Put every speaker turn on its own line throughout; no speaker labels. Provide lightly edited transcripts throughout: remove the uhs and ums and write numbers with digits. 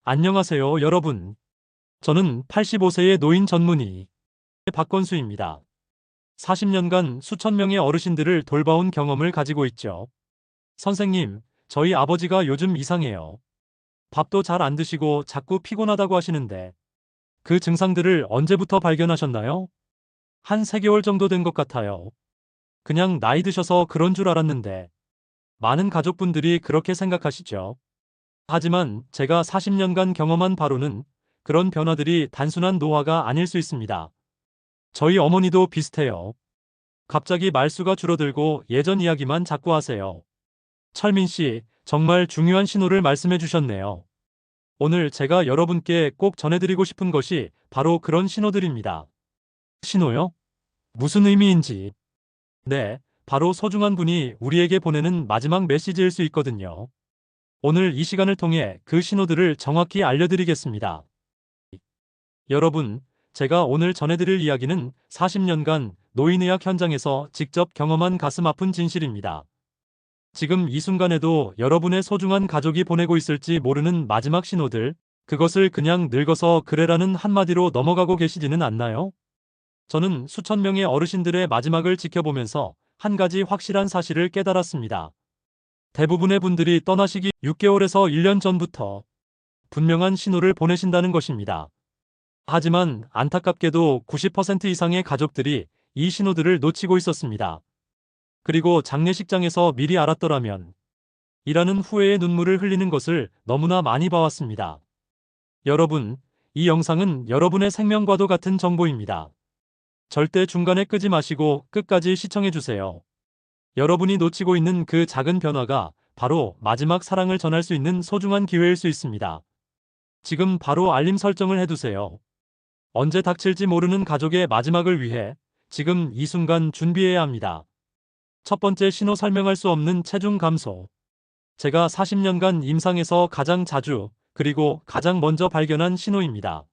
안녕하세요, 여러분. 저는 85세의 노인 전문의 박건수입니다. 40년간 수천 명의 어르신들을 돌봐온 경험을 가지고 있죠. 선생님, 저희 아버지가 요즘 이상해요. 밥도 잘 안 드시고 자꾸 피곤하다고 하시는데 그 증상들을 언제부터 발견하셨나요? 한 3개월 정도 된 것 같아요. 그냥 나이 드셔서 그런 줄 알았는데 많은 가족분들이 그렇게 생각하시죠. 하지만 제가 40년간 경험한 바로는 그런 변화들이 단순한 노화가 아닐 수 있습니다. 저희 어머니도 비슷해요. 갑자기 말수가 줄어들고 예전 이야기만 자꾸 하세요. 철민 씨, 정말 중요한 신호를 말씀해 주셨네요. 오늘 제가 여러분께 꼭 전해드리고 싶은 것이 바로 그런 신호들입니다. 신호요? 무슨 의미인지. 네, 바로 소중한 분이 우리에게 보내는 마지막 메시지일 수 있거든요. 오늘 이 시간을 통해 그 신호들을 정확히 알려드리겠습니다. 여러분, 제가 오늘 전해드릴 이야기는 40년간 노인의학 현장에서 직접 경험한 가슴 아픈 진실입니다. 지금 이 순간에도 여러분의 소중한 가족이 보내고 있을지 모르는 마지막 신호들, 그것을 그냥 늙어서 그래라는 한마디로 넘어가고 계시지는 않나요? 저는 수천 명의 어르신들의 마지막을 지켜보면서 한 가지 확실한 사실을 깨달았습니다. 대부분의 분들이 떠나시기 6개월에서 1년 전부터 분명한 신호를 보내신다는 것입니다. 하지만 안타깝게도 90% 이상의 가족들이 이 신호들을 놓치고 있었습니다. 그리고 장례식장에서 미리 알았더라면 일하는 후회의 눈물을 흘리는 것을 너무나 많이 봐왔습니다. 여러분, 이 영상은 여러분의 생명과도 같은 정보입니다. 절대 중간에 끄지 마시고 끝까지 시청해주세요. 여러분이 놓치고 있는 그 작은 변화가 바로 마지막 사랑을 전할 수 있는 소중한 기회일 수 있습니다. 지금 바로 알림 설정을 해두세요. 언제 닥칠지 모르는 가족의 마지막을 위해 지금 이 순간 준비해야 합니다. 첫 번째 신호, 설명할 수 없는 체중 감소. 제가 40년간 임상에서 가장 자주 그리고 가장 먼저 발견한 신호입니다.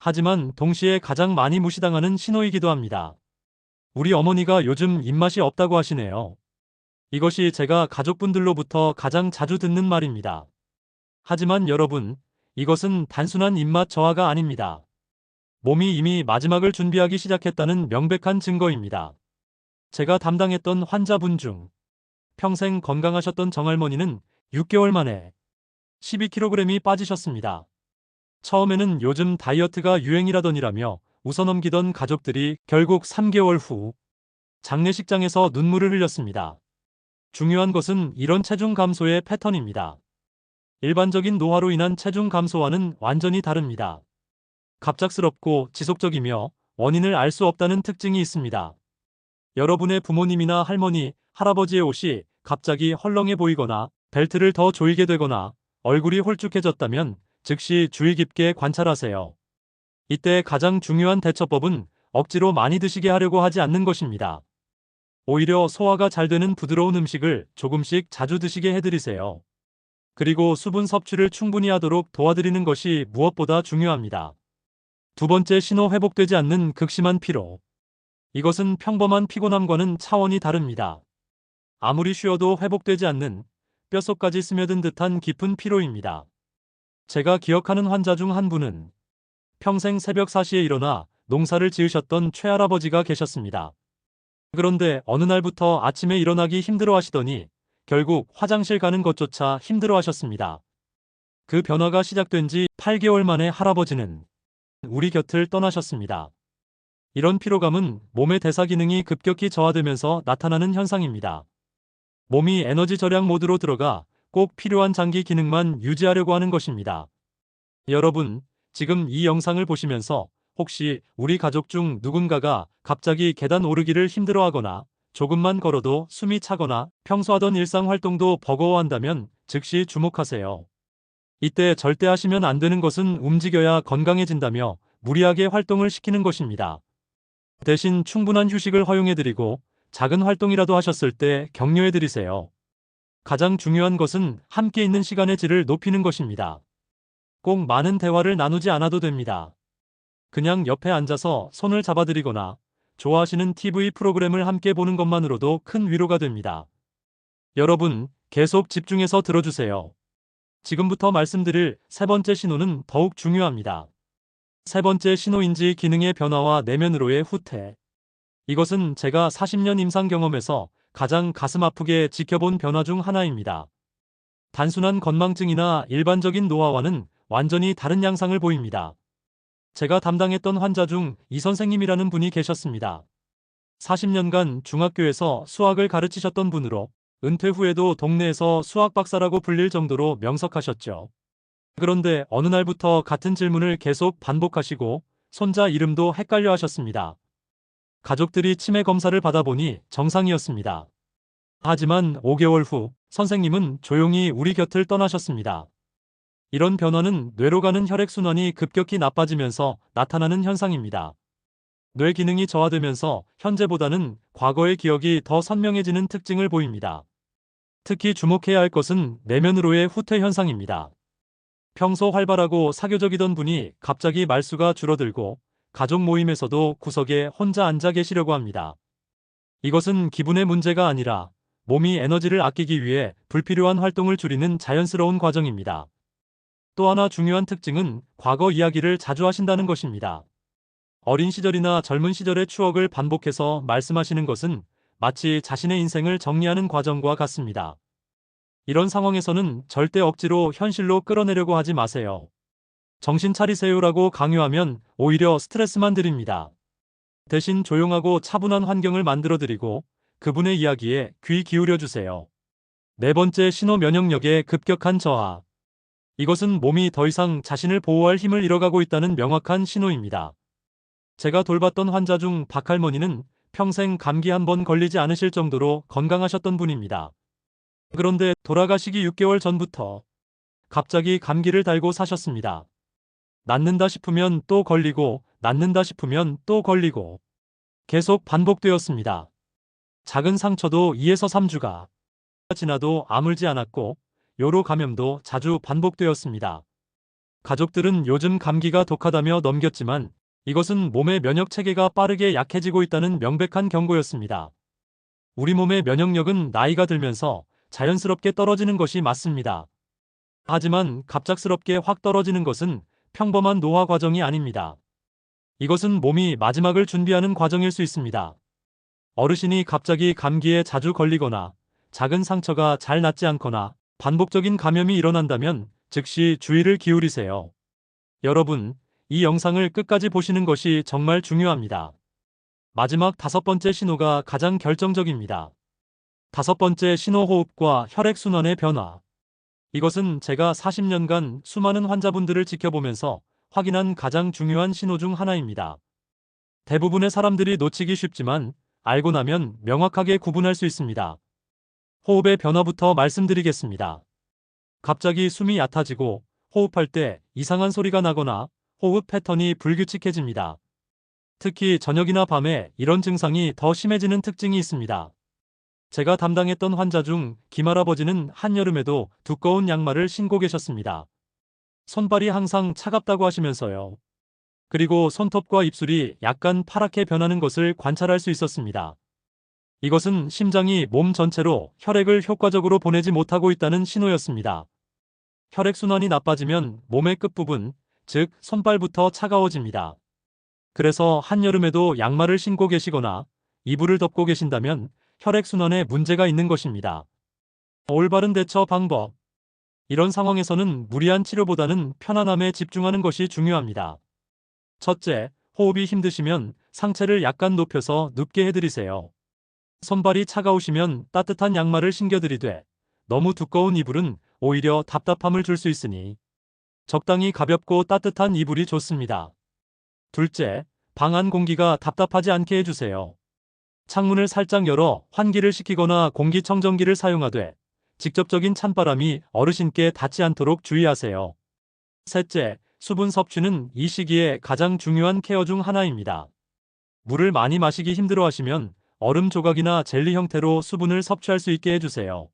하지만 동시에 가장 많이 무시당하는 신호이기도 합니다. 우리 어머니가 요즘 입맛이 없다고 하시네요. 이것이 제가 가족분들로부터 가장 자주 듣는 말입니다. 하지만 여러분, 이것은 단순한 입맛 저하가 아닙니다. 몸이 이미 마지막을 준비하기 시작했다는 명백한 증거입니다. 제가 담당했던 환자분 중 평생 건강하셨던 정할머니는 6개월 만에 12kg이 빠지셨습니다. 처음에는 요즘 다이어트가 유행이라더니라며 웃어넘기던 가족들이 결국 3개월 후 장례식장에서 눈물을 흘렸습니다. 중요한 것은 이런 체중 감소의 패턴입니다. 일반적인 노화로 인한 체중 감소와는 완전히 다릅니다. 갑작스럽고 지속적이며 원인을 알 수 없다는 특징이 있습니다. 여러분의 부모님이나 할머니, 할아버지의 옷이 갑자기 헐렁해 보이거나 벨트를 더 조이게 되거나 얼굴이 홀쭉해졌다면 즉시 주의 깊게 관찰하세요. 이때 가장 중요한 대처법은 억지로 많이 드시게 하려고 하지 않는 것입니다. 오히려 소화가 잘 되는 부드러운 음식을 조금씩 자주 드시게 해드리세요. 그리고 수분 섭취를 충분히 하도록 도와드리는 것이 무엇보다 중요합니다. 두 번째 신호, 회복되지 않는 극심한 피로. 이것은 평범한 피곤함과는 차원이 다릅니다. 아무리 쉬어도 회복되지 않는 뼛속까지 스며든 듯한 깊은 피로입니다. 제가 기억하는 환자 중 한 분은 평생 새벽 4시에 일어나 농사를 지으셨던 최할아버지가 계셨습니다. 그런데 어느 날부터 아침에 일어나기 힘들어 하시더니 결국 화장실 가는 것조차 힘들어 하셨습니다. 그 변화가 시작된 지 8개월 만에 할아버지는 우리 곁을 떠나셨습니다. 이런 피로감은 몸의 대사 기능이 급격히 저하되면서 나타나는 현상입니다. 몸이 에너지 절약 모드로 들어가 꼭 필요한 장기 기능만 유지하려고 하는 것입니다. 여러분, 지금 이 영상을 보시면서 혹시 우리 가족 중 누군가가 갑자기 계단 오르기를 힘들어하거나 조금만 걸어도 숨이 차거나 평소 하던 일상 활동도 버거워한다면 즉시 주목하세요. 이때 절대 하시면 안 되는 것은 움직여야 건강해진다며 무리하게 활동을 시키는 것입니다. 대신 충분한 휴식을 허용해드리고 작은 활동이라도 하셨을 때 격려해드리세요. 가장 중요한 것은 함께 있는 시간의 질을 높이는 것입니다. 꼭 많은 대화를 나누지 않아도 됩니다. 그냥 옆에 앉아서 손을 잡아드리거나 좋아하시는 TV 프로그램을 함께 보는 것만으로도 큰 위로가 됩니다. 여러분, 계속 집중해서 들어주세요. 지금부터 말씀드릴 세 번째 신호는 더욱 중요합니다. 세 번째 신호인지 기능의 변화와 내면으로의 후퇴. 이것은 제가 40년 임상 경험에서 가장 가슴 아프게 지켜본 변화 중 하나입니다. 단순한 건망증이나 일반적인 노화와는 완전히 다른 양상을 보입니다. 제가 담당했던 환자 중 이 선생님이라는 분이 계셨습니다. 40년간 중학교에서 수학을 가르치셨던 분으로 은퇴 후에도 동네에서 수학 박사라고 불릴 정도로 명석하셨죠. 그런데 어느 날부터 같은 질문을 계속 반복하시고 손자 이름도 헷갈려 하셨습니다. 가족들이 치매 검사를 받아보니 정상이었습니다. 하지만 5개월 후 선생님은 조용히 우리 곁을 떠나셨습니다. 이런 변화는 뇌로 가는 혈액순환이 급격히 나빠지면서 나타나는 현상입니다. 뇌 기능이 저하되면서 현재보다는 과거의 기억이 더 선명해지는 특징을 보입니다. 특히 주목해야 할 것은 내면으로의 후퇴 현상입니다. 평소 활발하고 사교적이던 분이 갑자기 말수가 줄어들고 가족 모임에서도 구석에 혼자 앉아 계시려고 합니다. 이것은 기분의 문제가 아니라 몸이 에너지를 아끼기 위해 불필요한 활동을 줄이는 자연스러운 과정입니다. 또 하나 중요한 특징은 과거 이야기를 자주 하신다는 것입니다. 어린 시절이나 젊은 시절의 추억을 반복해서 말씀하시는 것은 마치 자신의 인생을 정리하는 과정과 같습니다. 이런 상황에서는 절대 억지로 현실로 끌어내려고 하지 마세요. 정신 차리세요라고 강요하면 오히려 스트레스만 드립니다. 대신 조용하고 차분한 환경을 만들어드리고 그분의 이야기에 귀 기울여주세요. 네 번째 신호 면역력의 급격한 저하. 이것은 몸이 더 이상 자신을 보호할 힘을 잃어가고 있다는 명확한 신호입니다. 제가 돌봤던 환자 중 박할머니는 평생 감기 한 번 걸리지 않으실 정도로 건강하셨던 분입니다. 그런데 돌아가시기 6개월 전부터 갑자기 감기를 달고 사셨습니다. 낫는다 싶으면 또 걸리고 낫는다 싶으면 또 걸리고 계속 반복되었습니다. 작은 상처도 2에서 3주가 지나도 아물지 않았고 요로 감염도 자주 반복되었습니다. 가족들은 요즘 감기가 독하다며 넘겼지만 이것은 몸의 면역 체계가 빠르게 약해지고 있다는 명백한 경고였습니다. 우리 몸의 면역력은 나이가 들면서 자연스럽게 떨어지는 것이 맞습니다. 하지만 갑작스럽게 확 떨어지는 것은 평범한 노화 과정이 아닙니다. 이것은 몸이 마지막을 준비하는 과정일 수 있습니다. 어르신이 갑자기 감기에 자주 걸리거나 작은 상처가 잘 낫지 않거나 반복적인 감염이 일어난다면 즉시 주의를 기울이세요. 여러분, 이 영상을 끝까지 보시는 것이 정말 중요합니다. 마지막 5번째 신호가 가장 결정적입니다. 5번째 신호 호흡과 혈액순환의 변화. 이것은 제가 40년간 수많은 환자분들을 지켜보면서 확인한 가장 중요한 신호 중 하나입니다. 대부분의 사람들이 놓치기 쉽지만 알고 나면 명확하게 구분할 수 있습니다. 호흡의 변화부터 말씀드리겠습니다. 갑자기 숨이 얕아지고 호흡할 때 이상한 소리가 나거나 호흡 패턴이 불규칙해집니다. 특히 저녁이나 밤에 이런 증상이 더 심해지는 특징이 있습니다. 제가 담당했던 환자 중 김할아버지는 한여름에도 두꺼운 양말을 신고 계셨습니다. 손발이 항상 차갑다고 하시면서요. 그리고 손톱과 입술이 약간 파랗게 변하는 것을 관찰할 수 있었습니다. 이것은 심장이 몸 전체로 혈액을 효과적으로 보내지 못하고 있다는 신호였습니다. 혈액순환이 나빠지면 몸의 끝부분, 즉 손발부터 차가워집니다. 그래서 한여름에도 양말을 신고 계시거나 이불을 덮고 계신다면 혈액순환에 문제가 있는 것입니다. 올바른 대처 방법. 이런 상황에서는 무리한 치료보다는 편안함에 집중하는 것이 중요합니다. 첫째, 호흡이 힘드시면 상체를 약간 높여서 눕게 해드리세요. 손발이 차가우시면 따뜻한 양말을 신겨드리되 너무 두꺼운 이불은 오히려 답답함을 줄 수 있으니 적당히 가볍고 따뜻한 이불이 좋습니다. 둘째, 방 안 공기가 답답하지 않게 해주세요. 창문을 살짝 열어 환기를 시키거나 공기청정기를 사용하되 직접적인 찬바람이 어르신께 닿지 않도록 주의하세요. 셋째, 수분 섭취는 이 시기에 가장 중요한 케어 중 하나입니다. 물을 많이 마시기 힘들어하시면 얼음 조각이나 젤리 형태로 수분을 섭취할 수 있게 해주세요.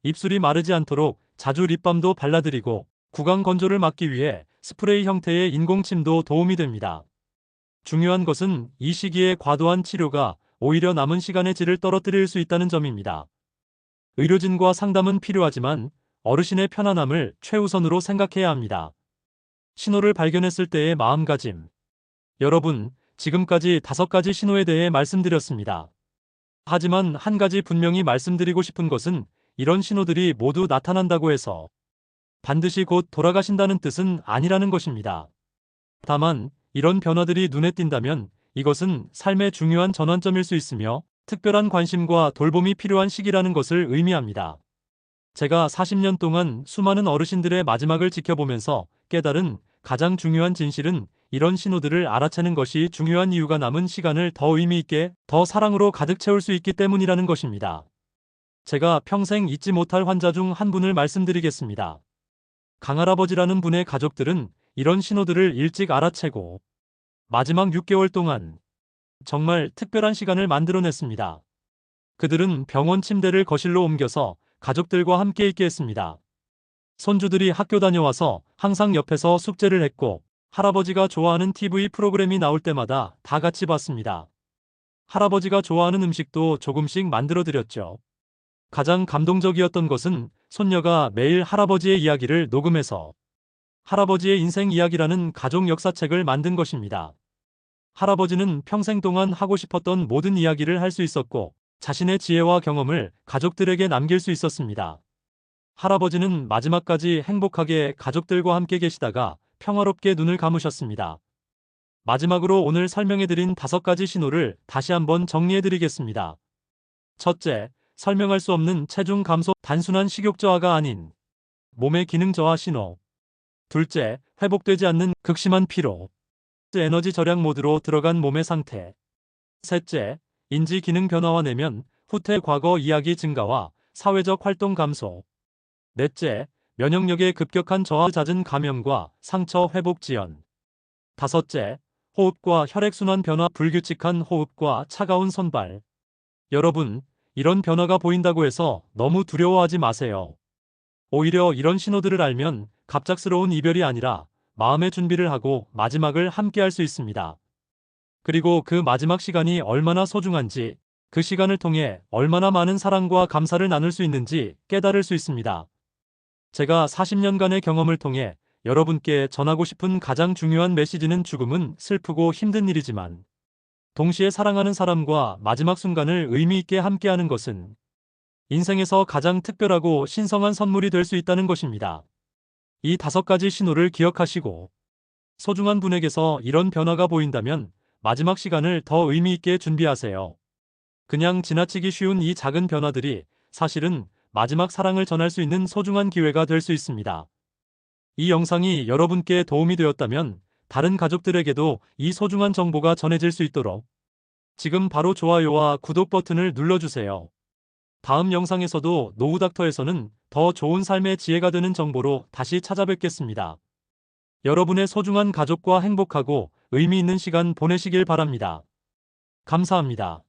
입술이 마르지 않도록 자주 립밤도 발라드리고 구강 건조를 막기 위해 스프레이 형태의 인공침도 도움이 됩니다. 중요한 것은 이 시기에 과도한 치료가 오히려 남은 시간의 질을 떨어뜨릴 수 있다는 점입니다. 의료진과 상담은 필요하지만 어르신의 편안함을 최우선으로 생각해야 합니다. 신호를 발견했을 때의 마음가짐. 여러분, 지금까지 5가지 신호에 대해 말씀드렸습니다. 하지만 한 가지 분명히 말씀드리고 싶은 것은 이런 신호들이 모두 나타난다고 해서 반드시 곧 돌아가신다는 뜻은 아니라는 것입니다. 다만 이런 변화들이 눈에 띈다면 이것은 삶의 중요한 전환점일 수 있으며 특별한 관심과 돌봄이 필요한 시기라는 것을 의미합니다. 제가 40년 동안 수많은 어르신들의 마지막을 지켜보면서 깨달은 가장 중요한 진실은 이런 신호들을 알아채는 것이 중요한 이유가 남은 시간을 더 의미 있게, 더 사랑으로 가득 채울 수 있기 때문이라는 것입니다. 제가 평생 잊지 못할 환자 중 한 분을 말씀드리겠습니다. 강할아버지라는 분의 가족들은 이런 신호들을 일찍 알아채고 마지막 6개월 동안 정말 특별한 시간을 만들어냈습니다. 그들은 병원 침대를 거실로 옮겨서 가족들과 함께 있게 했습니다. 손주들이 학교 다녀와서 항상 옆에서 숙제를 했고 할아버지가 좋아하는 TV 프로그램이 나올 때마다 다 같이 봤습니다. 할아버지가 좋아하는 음식도 조금씩 만들어 드렸죠. 가장 감동적이었던 것은 손녀가 매일 할아버지의 이야기를 녹음해서 할아버지의 인생 이야기라는 가족 역사책을 만든 것입니다. 할아버지는 평생 동안 하고 싶었던 모든 이야기를 할 수 있었고 자신의 지혜와 경험을 가족들에게 남길 수 있었습니다. 할아버지는 마지막까지 행복하게 가족들과 함께 계시다가 평화롭게 눈을 감으셨습니다. 마지막으로 오늘 설명해드린 5가지 신호를 다시 한번 정리해드리겠습니다. 첫째, 설명할 수 없는 체중 감소, 단순한 식욕 저하가 아닌 몸의 기능 저하 신호. 둘째, 회복되지 않는 극심한 피로. 에너지 절약 모드로 들어간 몸의 상태. 셋째, 인지 기능 변화와 내면, 후퇴 과거 이야기 증가와 사회적 활동 감소. 넷째, 면역력의 급격한 저하, 잦은 감염과 상처 회복 지연. 다섯째, 호흡과 혈액순환 변화, 불규칙한 호흡과 차가운 손발. 여러분, 이런 변화가 보인다고 해서 너무 두려워하지 마세요. 오히려 이런 신호들을 알면 갑작스러운 이별이 아니라 마음의 준비를 하고 마지막을 함께 할 수 있습니다. 그리고 그 마지막 시간이 얼마나 소중한지, 그 시간을 통해 얼마나 많은 사랑과 감사를 나눌 수 있는지 깨달을 수 있습니다. 제가 40년간의 경험을 통해 여러분께 전하고 싶은 가장 중요한 메시지는 죽음은 슬프고 힘든 일이지만 동시에 사랑하는 사람과 마지막 순간을 의미 있게 함께하는 것은 인생에서 가장 특별하고 신성한 선물이 될 수 있다는 것입니다. 이 5가지 신호를 기억하시고 소중한 분에게서 이런 변화가 보인다면 마지막 시간을 더 의미 있게 준비하세요. 그냥 지나치기 쉬운 이 작은 변화들이 사실은 마지막 사랑을 전할 수 있는 소중한 기회가 될 수 있습니다. 이 영상이 여러분께 도움이 되었다면 다른 가족들에게도 이 소중한 정보가 전해질 수 있도록 지금 바로 좋아요와 구독 버튼을 눌러주세요. 다음 영상에서도 노후닥터에서는 더 좋은 삶의 지혜가 되는 정보로 다시 찾아뵙겠습니다. 여러분의 소중한 가족과 행복하고 의미 있는 시간 보내시길 바랍니다. 감사합니다.